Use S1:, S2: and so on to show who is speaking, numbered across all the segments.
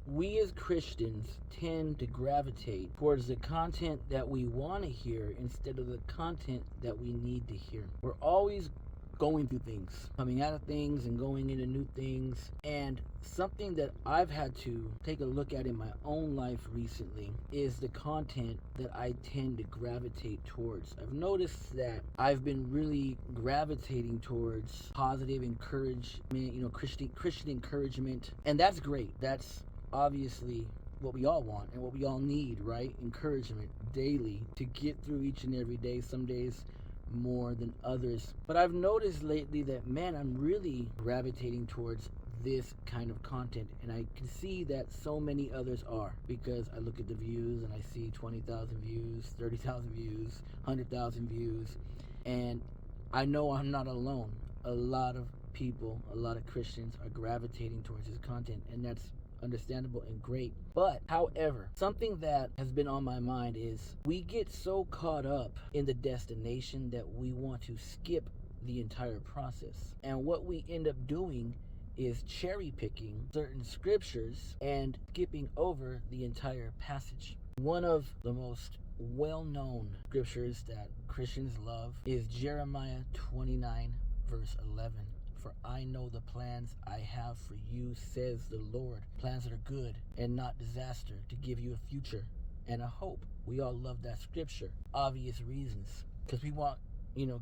S1: we as Christians tend to gravitate towards the content that we want to hear instead of the content that we need to hear. We're always going through things, coming out of things and going into new things. And something that I've had to take a look at in my own life recently is the content that I tend to gravitate towards. I've noticed that I've been really gravitating towards positive encouragement, Christian encouragement, and that's great. That's obviously what we all want and what we all need, right? Encouragement daily to get through each and every day. Some days more than others. But I've noticed lately that, man, I'm really gravitating towards this kind of content, and I can see that so many others are, because I look at the views and I see 20,000 views, 30,000 views, 100,000 views, and I know I'm not alone. A lot of people, a lot of Christians are gravitating towards this content, and that's understandable and great. But however, something that has been on my mind is we get so caught up in the destination that we want to skip the entire process. And what we end up doing is cherry picking certain scriptures and skipping over the entire passage. One of the most well-known scriptures that Christians love is Jeremiah 29 verse 11. For I know the plans I have for you, says the Lord. Plans that are good and not disaster, to give you a future and a hope. We all love that scripture. Obvious reasons. Because we want,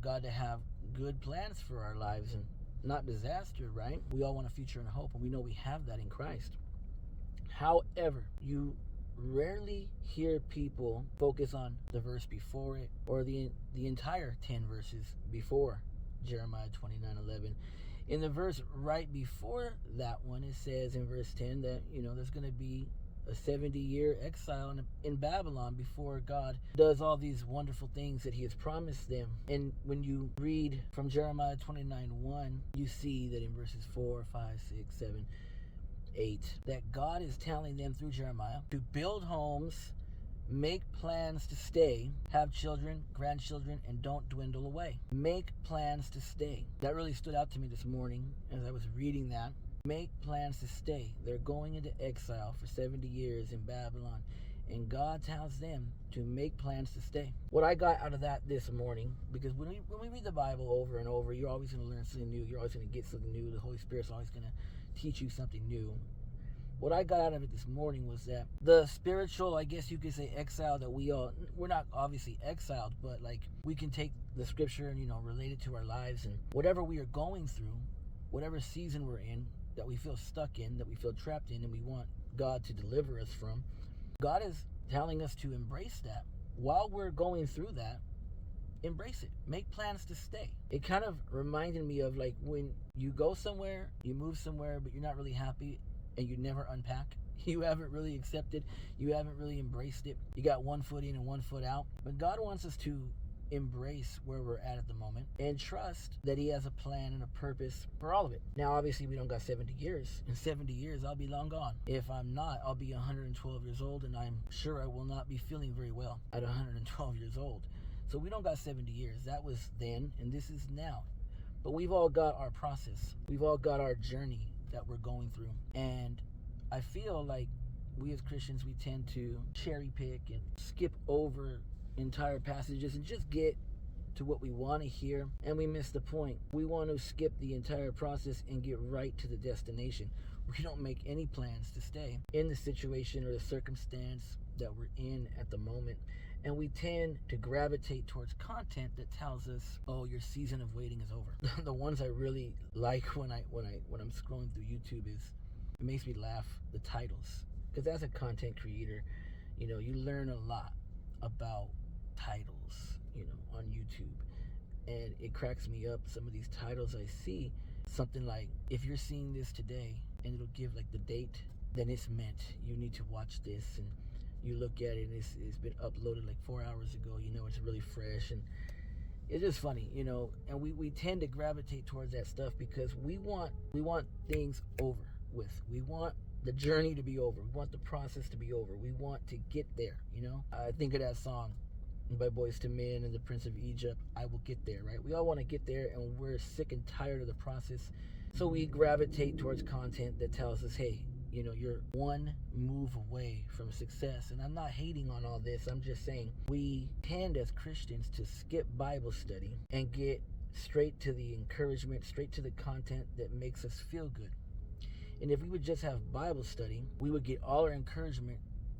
S1: God to have good plans for our lives and not disaster, right? We all want a future and a hope, and we know we have that in Christ. However, you rarely hear people focus on the verse before it or the entire 10 verses before Jeremiah 29:11. In the verse right before that one, it says in verse 10 that, there's going to be a 70-year exile in Babylon before God does all these wonderful things that he has promised them. And when you read from Jeremiah 29:1, you see that in verses 4, 5, 6, 7, 8, that God is telling them through Jeremiah to build homes, make plans to stay, have children, grandchildren, and don't dwindle away. Make plans to stay. That really stood out to me this morning as I was reading that. Make plans to stay. They're going into exile for 70 years in Babylon, and God tells them to make plans to stay. What I got out of that this morning, because when we read the Bible over and over, you're always going to learn something new. You're always going to get something new. The Holy Spirit's always going to teach you something new. What I got out of it this morning was that the spiritual, I guess you could say, exile that we're not obviously exiled, but like we can take the scripture and, relate it to our lives, and whatever we are going through, whatever season we're in, that we feel stuck in, that we feel trapped in, and we want God to deliver us from, God is telling us to embrace that. While we're going through that, embrace it. Make plans to stay. It kind of reminded me of like when you go somewhere, you move somewhere, but you're not really happy, and you never unpack. You haven't really accepted. You haven't really embraced it. You got one foot in and one foot out. But God wants us to embrace where we're at the moment and trust that he has a plan and a purpose for all of it. Now, obviously, we don't got 70 years. In 70 years, I'll be long gone. If I'm not, I'll be 112 years old, and I'm sure I will not be feeling very well at 112 years old. So we don't got 70 years. That was then, and this is now. But we've all got our process. We've all got our journey that we're going through. And I feel like we as Christians, we tend to cherry pick and skip over entire passages and just get to what we want to hear, and we miss the point. We want to skip the entire process and get right to the destination. We don't make any plans to stay in the situation or the circumstance that we're in at the moment. And we tend to gravitate towards content that tells us, oh, your season of waiting is over. The ones I really like when I'm scrolling through YouTube is, it makes me laugh, the titles. Because as a content creator, you learn a lot about titles, on YouTube. And it cracks me up, some of these titles I see, something like, if you're seeing this today, and it'll give like the date, then it's meant. You need to watch this, and you look at it, and it's been uploaded like 4 hours ago. It's really fresh, and it's just funny, and we tend to gravitate towards that stuff because we want things over with. We want the journey to be over. We want the process to be over. We want to get there, I think of that song by Boys to Men and the Prince of Egypt, I will get there, right? We all want to get there, and we're sick and tired of the process. So we gravitate towards content that tells us, hey, you're one move away from success. And I'm not hating on all this. I'm just saying we tend as Christians to skip Bible study and get straight to the encouragement, straight to the content that makes us feel good. And if we would just have Bible study, we would get all our encouragement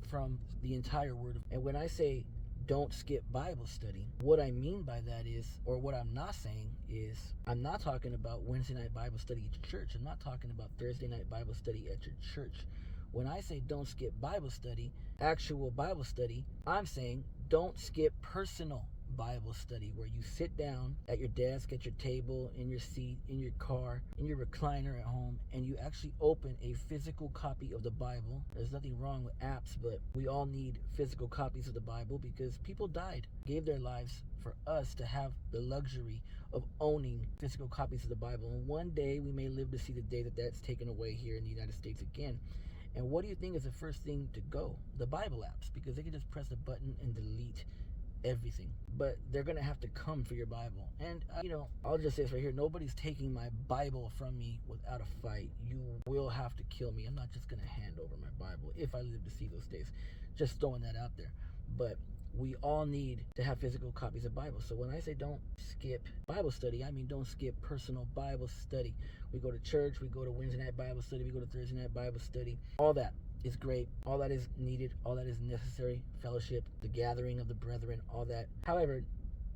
S1: from the entire Word. And when I say don't skip Bible study, what I mean by that is, or what I'm not saying is, I'm not talking about Wednesday night Bible study at your church. I'm not talking about Thursday night Bible study at your church. When I say don't skip Bible study, actual Bible study, I'm saying don't skip personal Bible study, where you sit down at your desk, at your table, in your seat, in your car, in your recliner at home, and you actually open a physical copy of the Bible. There's nothing wrong with apps, but we all need physical copies of the Bible because people died, gave their lives for us to have the luxury of owning physical copies of the Bible. And one day we may live to see the day that that's taken away here in the United States again. And what do you think is the first thing to go? The Bible apps, because they can just press a button and delete everything. But they're gonna have to come for your Bible. And I'll just say this right here: nobody's taking my Bible from me without a fight. You will have to kill me. I'm not just gonna hand over my Bible if I live to see those days. Just throwing that out there. But we all need to have physical copies of Bible. So when I say don't skip Bible study, I mean don't skip personal Bible study. We go to church, we go to Wednesday night Bible study, we go to Thursday night Bible study. All that is great. All that is needed. All that is necessary. Fellowship, the gathering of the brethren, all that. However,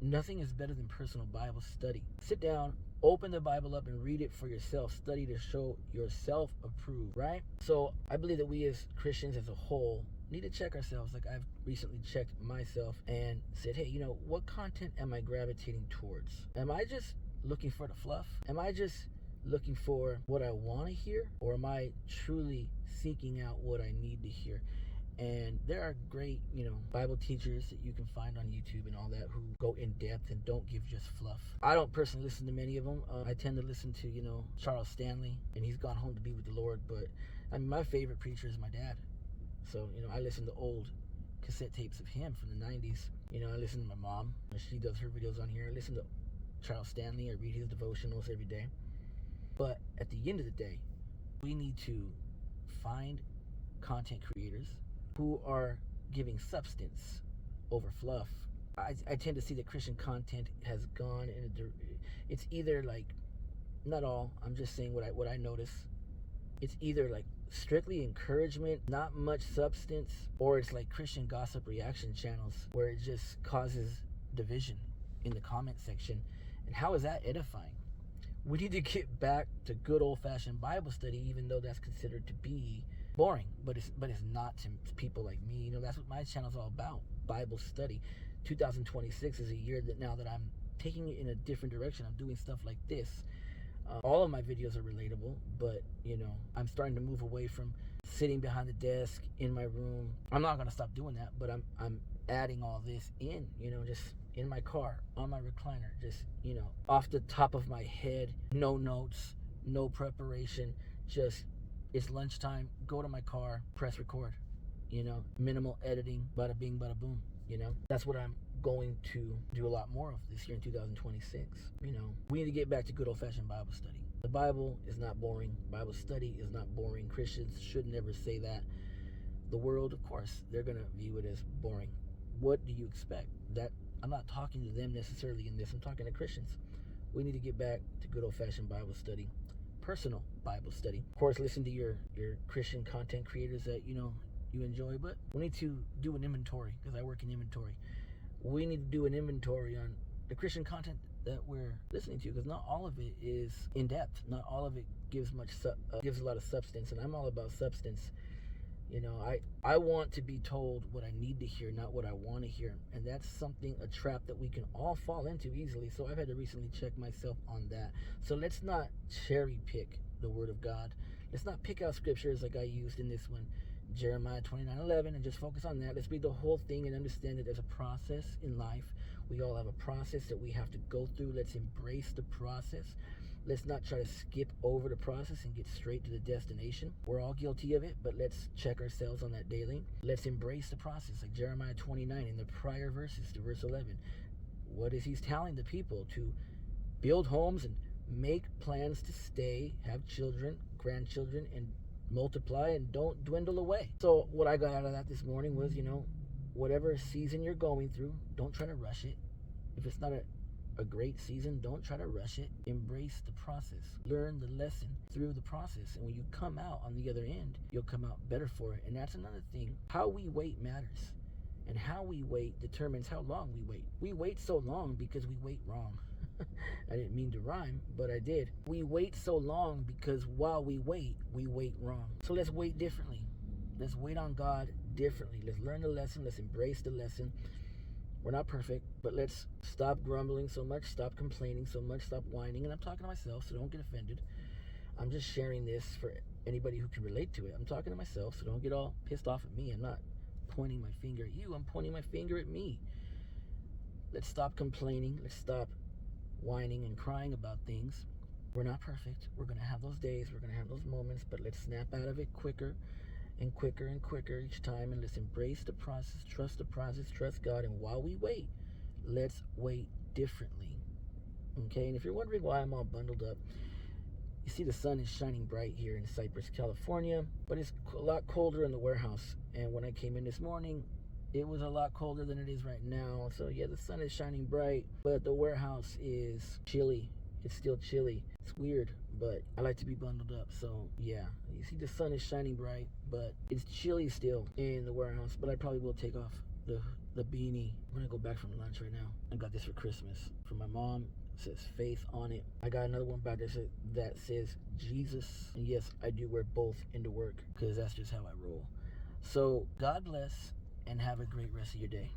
S1: nothing is better than personal Bible study. Sit down, open the Bible up and read it for yourself. Study to show yourself approved, right? So I believe that we as Christians as a whole need to check ourselves. Like I've recently checked myself and said, hey, what content am I gravitating towards? Am I just looking for the fluff? Am I just looking for what I want to hear? Or am I truly seeking out what I need to hear? And there are great, Bible teachers that you can find on YouTube and all that who go in depth and don't give just fluff. I don't personally listen to many of them. I tend to listen to, Charles Stanley, and he's gone home to be with the Lord. But I mean, my favorite preacher is my dad. So, I listen to old cassette tapes of him from the 90s. I listen to my mom. She does her videos on here. I listen to Charles Stanley. I read his devotionals every day. But at the end of the day, we need to find content creators who are giving substance over fluff. I tend to see that Christian content has gone in it's either like, not all, I'm just saying what I notice. It's either like strictly encouragement, not much substance, or it's like Christian gossip reaction channels where it just causes division in the comment section. And how is that edifying? We need to get back to good old-fashioned Bible study, even though that's considered to be boring, but it's not to people like me. That's what my channel's all about, Bible study. 2026 is a year that now that I'm taking it in a different direction. I'm doing stuff like this. All of my videos are relatable, but I'm starting to move away from sitting behind the desk in my room. I'm not gonna stop doing that, but I'm adding all this in, just in my car, on my recliner, just off the top of my head, no notes, no preparation, just it's lunchtime, go to my car, press record, minimal editing, bada bing, bada boom, that's what I'm going to do a lot more of this year in 2026. We need to get back to good old-fashioned Bible study. The Bible is not boring. Bible study is not boring. Christians should never say that. The world, of course, they're going to view it as boring. What do you expect? That I'm not talking to them necessarily in this. I'm talking to Christians. We need to get back to good old-fashioned Bible study, personal Bible study. Of course, listen to your Christian content creators that you enjoy, but we need to do an inventory, because I work in inventory. We need to do an inventory on the Christian content that we're listening to, because not all of it is in depth. Not all of it gives gives a lot of substance, and I'm all about substance. I want to be told what I need to hear, not what I want to hear, and that's a trap that we can all fall into easily. So I've had to recently check myself on that. So let's not cherry pick the Word of God. Let's not pick out scriptures like I used in this one, Jeremiah 29:11, and just focus on that. Let's read the whole thing and understand that there's a process in life. We all have a process that we have to go through. Let's embrace the process. Let's not try to skip over the process and get straight to the destination. We're all guilty of it, but let's check ourselves on that daily. Let's embrace the process, like Jeremiah 29 in the prior verses to verse 11. What is he telling the people? To build homes and make plans to stay, have children, grandchildren, and multiply and don't dwindle away. So what I got out of that this morning was, whatever season you're going through, don't try to rush it. If it's not a great season, don't try to rush it. Embrace the process. Learn the lesson through the process. And when you come out on the other end, you'll come out better for it. And that's another thing. How we wait matters. And how we wait determines how long we wait. We wait so long because we wait wrong. I didn't mean to rhyme, but I did. We wait so long because while we wait wrong. So let's wait differently. Let's wait on God differently. Let's learn the lesson. Let's embrace the lesson. We're not perfect, but let's stop grumbling so much, stop complaining so much, stop whining. And I'm talking to myself, so don't get offended. I'm just sharing this for anybody who can relate to it. I'm talking to myself, so don't get all pissed off at me. I'm not pointing my finger at you. I'm pointing my finger at me. Let's stop complaining. Let's stop whining and crying about things. We're not perfect. We're going to have those days. We're going to have those moments, but let's snap out of it quicker and quicker and quicker each time, and let's embrace the process, trust the process, trust God. And while we wait, let's wait differently. Okay, and if you're wondering why I'm all bundled up, you see the sun is shining bright here in Cypress, California, but it's a lot colder in the warehouse. And when I came in this morning, it was a lot colder than it is right now. So yeah, the sun is shining bright, but the warehouse is chilly. It's still chilly. It's weird, but I like to be bundled up. So yeah, you see the sun is shining bright, but it's chilly still in the warehouse. But I probably will take off the beanie. I'm gonna go back from lunch right now. I got this for Christmas from my mom. It says faith on it. I got another one back there that says Jesus. And yes, I do wear both into work because that's just how I roll. So God bless and have a great rest of your day.